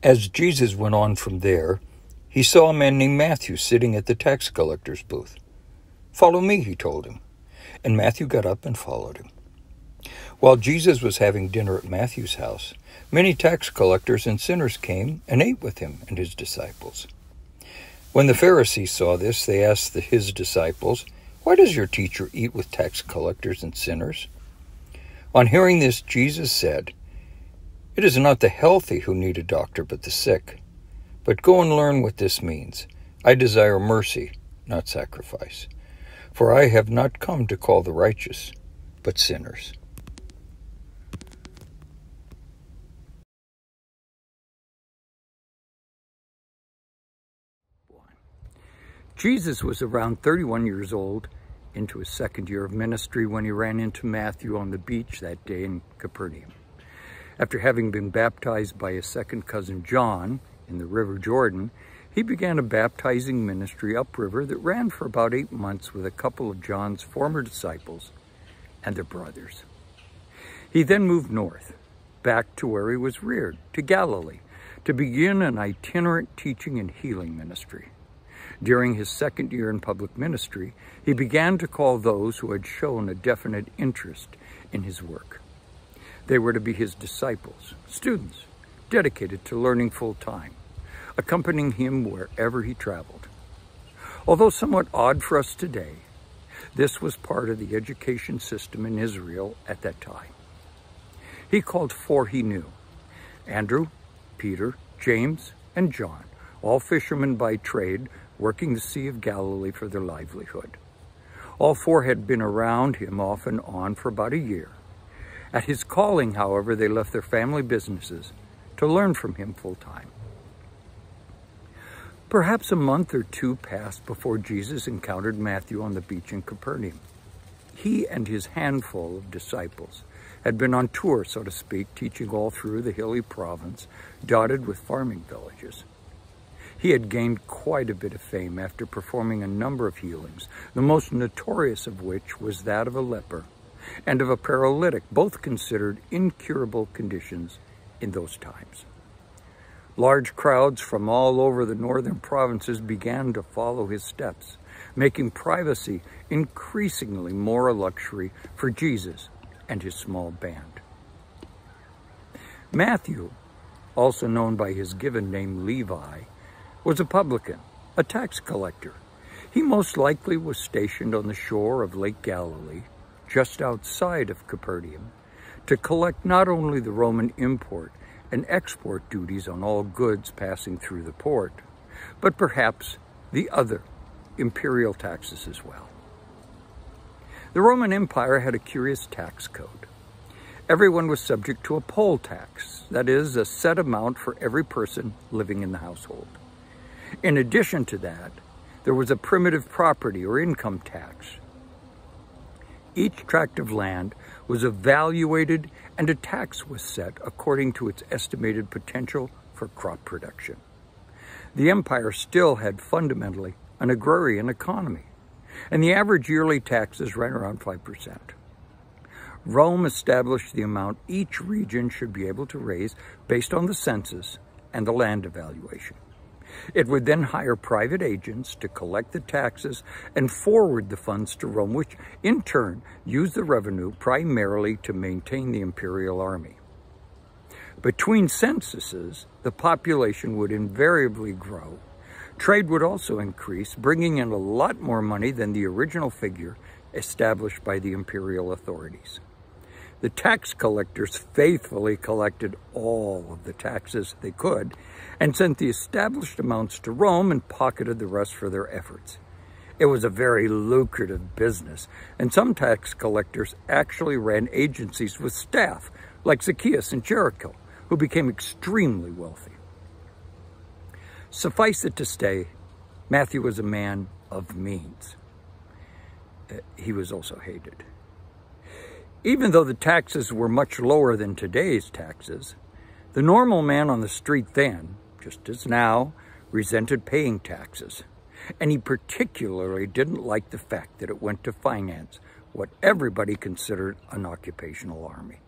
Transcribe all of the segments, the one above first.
As Jesus went on from there, he saw a man named Matthew sitting at the tax collector's booth. "Follow me," he told him. And Matthew got up and followed him. While Jesus was having dinner at Matthew's house, many tax collectors and sinners came and ate with him and his disciples. When the Pharisees saw this, they asked his disciples, "Why does your teacher eat with tax collectors and sinners?" On hearing this, Jesus said, "It is not the healthy who need a doctor, but the sick. But go and learn what this means. I desire mercy, not sacrifice. For I have not come to call the righteous, but sinners." Jesus was around 31 years old, into his second year of ministry, when he ran into Matthew on the beach that day in Capernaum. After having been baptized by his second cousin John in the River Jordan, he began a baptizing ministry upriver that ran for about 8 months with a couple of John's former disciples and their brothers. He then moved north, back to where he was reared, to Galilee, to begin an itinerant teaching and healing ministry. During his second year in public ministry, he began to call those who had shown a definite interest in his work. They were to be his disciples, students, dedicated to learning full-time, accompanying him wherever he traveled. Although somewhat odd for us today, this was part of the education system in Israel at that time. He called 4 he knew: Andrew, Peter, James, and John, all fishermen by trade, working the Sea of Galilee for their livelihood. All 4 had been around him off and on for about a year. At his calling, however, they left their family businesses to learn from him full-time. Perhaps a month or 2 passed before Jesus encountered Matthew on the beach in Capernaum. He and his handful of disciples had been on tour, so to speak, teaching all through the hilly province, dotted with farming villages. He had gained quite a bit of fame after performing a number of healings, the most notorious of which was that of a leper and of a paralytic, both considered incurable conditions in those times. Large crowds from all over the northern provinces began to follow his steps, making privacy increasingly more a luxury for Jesus and his small band. Matthew, also known by his given name Levi, was a publican, a tax collector. He most likely was stationed on the shore of Lake Galilee, just outside of Capernaum, to collect not only the Roman import and export duties on all goods passing through the port, but perhaps the other imperial taxes as well. The Roman Empire had a curious tax code. Everyone was subject to a poll tax, that is, a set amount for every person living in the household. In addition to that, there was a primitive property or income tax. Each tract of land was evaluated and a tax was set according to its estimated potential for crop production. The empire still had fundamentally an agrarian economy, and the average yearly taxes ran around 5%. Rome established the amount each region should be able to raise based on the census and the land evaluation. It would then hire private agents to collect the taxes and forward the funds to Rome, which in turn used the revenue primarily to maintain the imperial army. Between censuses, the population would invariably grow. Trade would also increase, bringing in a lot more money than the original figure established by the imperial authorities. The tax collectors faithfully collected all of the taxes they could and sent the established amounts to Rome and pocketed the rest for their efforts. It was a very lucrative business, and some tax collectors actually ran agencies with staff, like Zacchaeus in Jericho, who became extremely wealthy. Suffice it to say, Matthew was a man of means. He was also hated. Even though the taxes were much lower than today's taxes, the normal man on the street then, just as now, resented paying taxes. And he particularly didn't like the fact that it went to finance what everybody considered an occupational army.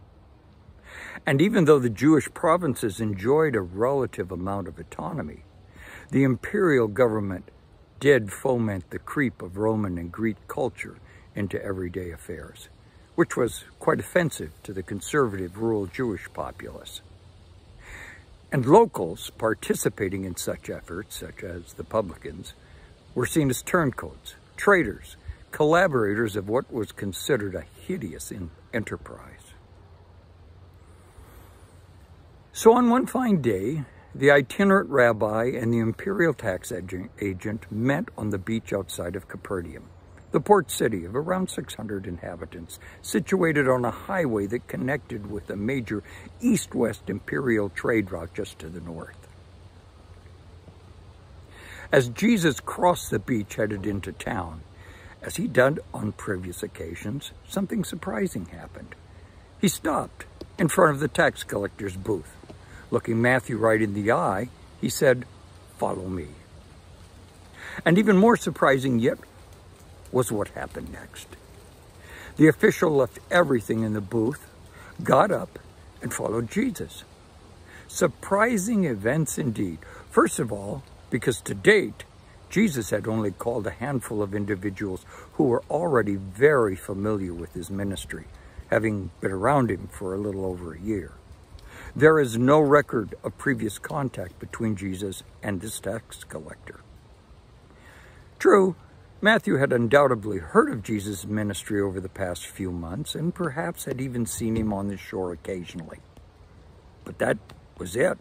And even though the Jewish provinces enjoyed a relative amount of autonomy, the imperial government did foment the creep of Roman and Greek culture into everyday affairs, which was quite offensive to the conservative rural Jewish populace. And locals participating in such efforts, such as the publicans, were seen as turncoats, traitors, collaborators of what was considered a hideous enterprise. So on one fine day, the itinerant rabbi and the imperial tax agent met on the beach outside of Capernaum, the port city of around 600 inhabitants, situated on a highway that connected with a major east-west imperial trade route just to the north. As Jesus crossed the beach headed into town, as he did on previous occasions, something surprising happened. He stopped in front of the tax collector's booth. Looking Matthew right in the eye, he said, "Follow me." And even more surprising yet was what happened next. The official left everything in the booth, got up, and followed Jesus. Surprising events indeed. First of all, because to date, Jesus had only called a handful of individuals who were already very familiar with his ministry, having been around him for a little over a year. There is no record of previous contact between Jesus and this tax collector. True, Matthew had undoubtedly heard of Jesus' ministry over the past few months and perhaps had even seen him on the shore occasionally. But that was it.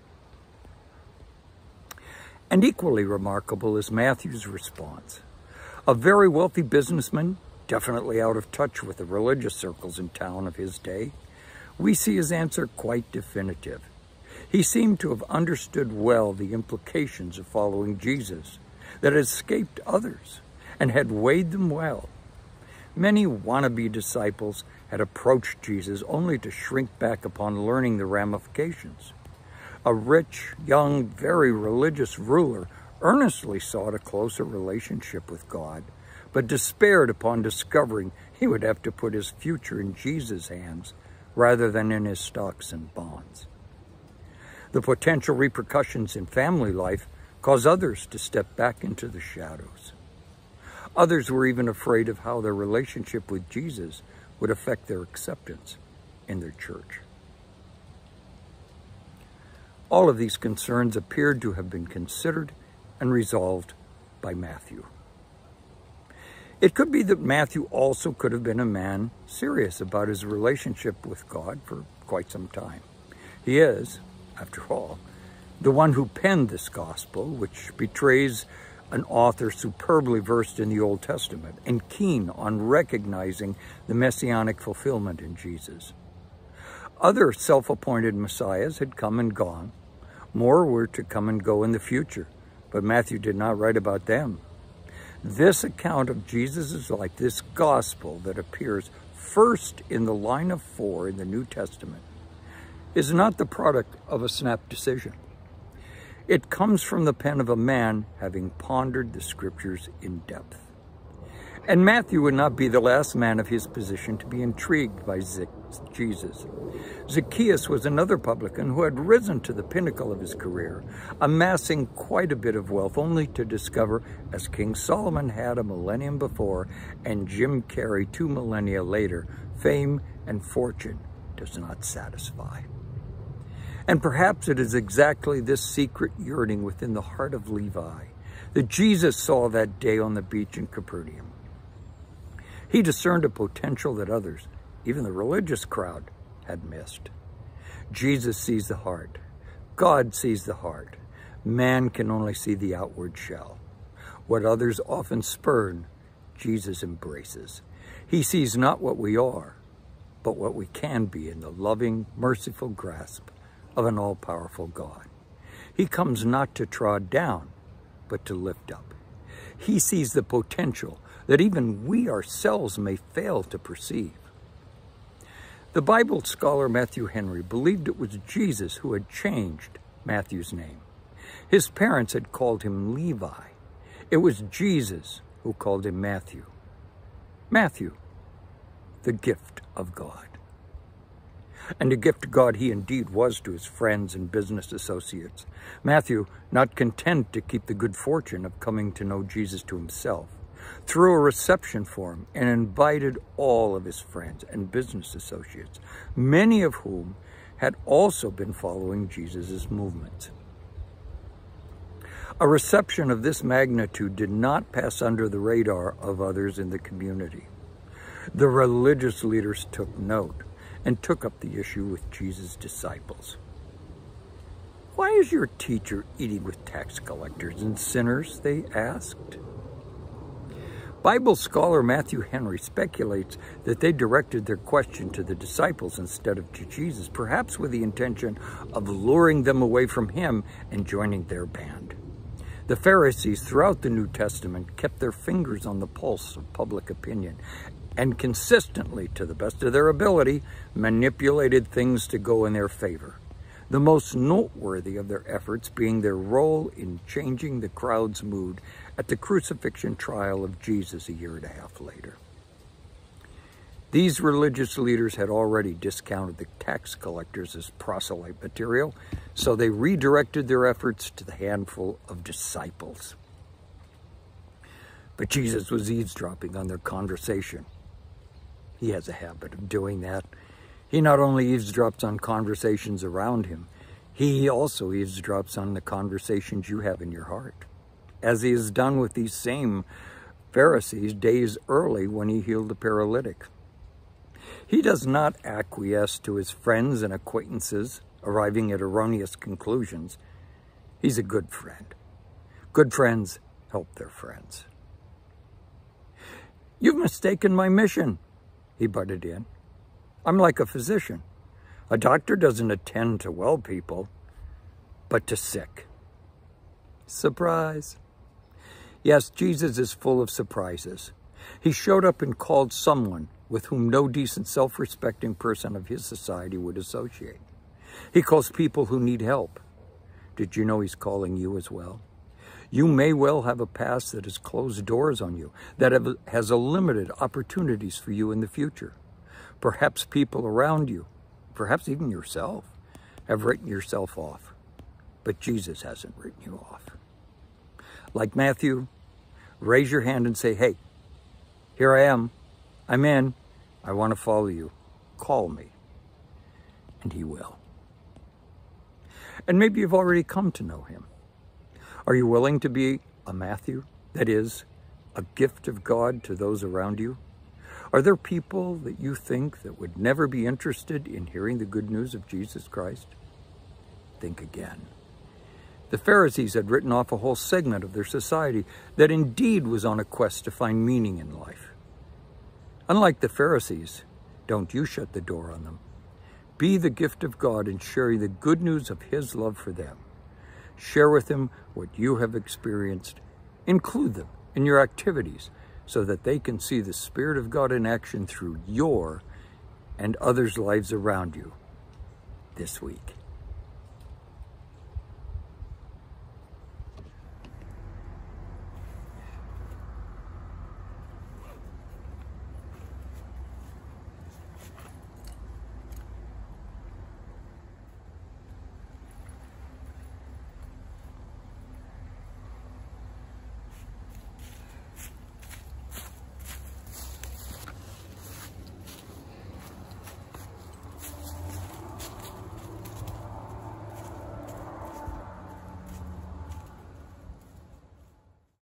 And equally remarkable is Matthew's response. A very wealthy businessman, definitely out of touch with the religious circles in town of his day, we see his answer quite definitive. He seemed to have understood well the implications of following Jesus, that had escaped others, and had weighed them well. Many wannabe disciples had approached Jesus only to shrink back upon learning the ramifications. A rich, young, very religious ruler earnestly sought a closer relationship with God, but despaired upon discovering he would have to put his future in Jesus' hands rather than in his stocks and bonds. The potential repercussions in family life caused others to step back into the shadows. Others were even afraid of how their relationship with Jesus would affect their acceptance in their church. All of these concerns appeared to have been considered and resolved by Matthew. It could be that Matthew also could have been a man serious about his relationship with God for quite some time. He is, after all, the one who penned this gospel, which betrays an author superbly versed in the Old Testament and keen on recognizing the messianic fulfillment in Jesus. Other self-appointed messiahs had come and gone. More were to come and go in the future, but Matthew did not write about them. This account of Jesus' life, this gospel that appears first in the line of 4 in the New Testament, is not the product of a snap decision. It comes from the pen of a man having pondered the scriptures in depth. And Matthew would not be the last man of his position to be intrigued by Jesus. Zacchaeus was another publican who had risen to the pinnacle of his career, amassing quite a bit of wealth, only to discover, as King Solomon had a millennium before and Jim Carrey 2 millennia later, fame and fortune does not satisfy. And perhaps it is exactly this secret yearning within the heart of Levi that Jesus saw that day on the beach in Capernaum. He discerned a potential that others, even the religious crowd, had missed. Jesus sees the heart. God sees the heart. Man can only see the outward shell. What others often spurn, Jesus embraces. He sees not what we are, but what we can be in the loving, merciful grasp of an all-powerful God. He comes not to trod down, but to lift up. He sees the potential that even we ourselves may fail to perceive. The Bible scholar Matthew Henry believed it was Jesus who had changed Matthew's name. His parents had called him Levi. It was Jesus who called him Matthew. Matthew, the gift of God. And a gift to God he indeed was to his friends and business associates. Matthew, not content to keep the good fortune of coming to know Jesus to himself, threw a reception for him and invited all of his friends and business associates, many of whom had also been following Jesus' movements. A reception of this magnitude did not pass under the radar of others in the community. The religious leaders took note and took up the issue with Jesus' disciples. "Why is your teacher eating with tax collectors and sinners?" they asked. Bible scholar Matthew Henry speculates that they directed their question to the disciples instead of to Jesus, perhaps with the intention of luring them away from him and joining their band. The Pharisees throughout the New Testament kept their fingers on the pulse of public opinion and consistently, to the best of their ability, manipulated things to go in their favor. The most noteworthy of their efforts being their role in changing the crowd's mood at the crucifixion trial of Jesus a year and a half later. These religious leaders had already discounted the tax collectors as proselyte material, so they redirected their efforts to the handful of disciples. But Jesus was eavesdropping on their conversation. He has a habit of doing that. He not only eavesdrops on conversations around him, he also eavesdrops on the conversations you have in your heart, as he has done with these same Pharisees days early when he healed the paralytic. He does not acquiesce to his friends and acquaintances arriving at erroneous conclusions. He's a good friend. Good friends help their friends. "You've mistaken my mission," he butted in. "I'm like a physician. A doctor doesn't attend to well people, but to sick." Surprise. Yes, Jesus is full of surprises. He showed up and called someone with whom no decent, self-respecting person of his society would associate. He calls people who need help. Did you know he's calling you as well? You may well have a past that has closed doors on you, that has limited opportunities for you in the future. Perhaps people around you, perhaps even yourself, have written yourself off. But Jesus hasn't written you off. Like Matthew, raise your hand and say, "Hey, here I am. I'm in. I want to follow you. Call me." And he will. And maybe you've already come to know him. Are you willing to be a Matthew? That is, a gift of God to those around you? Are there people that you think that would never be interested in hearing the good news of Jesus Christ? Think again. The Pharisees had written off a whole segment of their society that indeed was on a quest to find meaning in life. Unlike the Pharisees, don't you shut the door on them. Be the gift of God in sharing the good news of his love for them. Share with them what you have experienced. Include them in your activities so that they can see the Spirit of God in action through your and others' lives around you this week.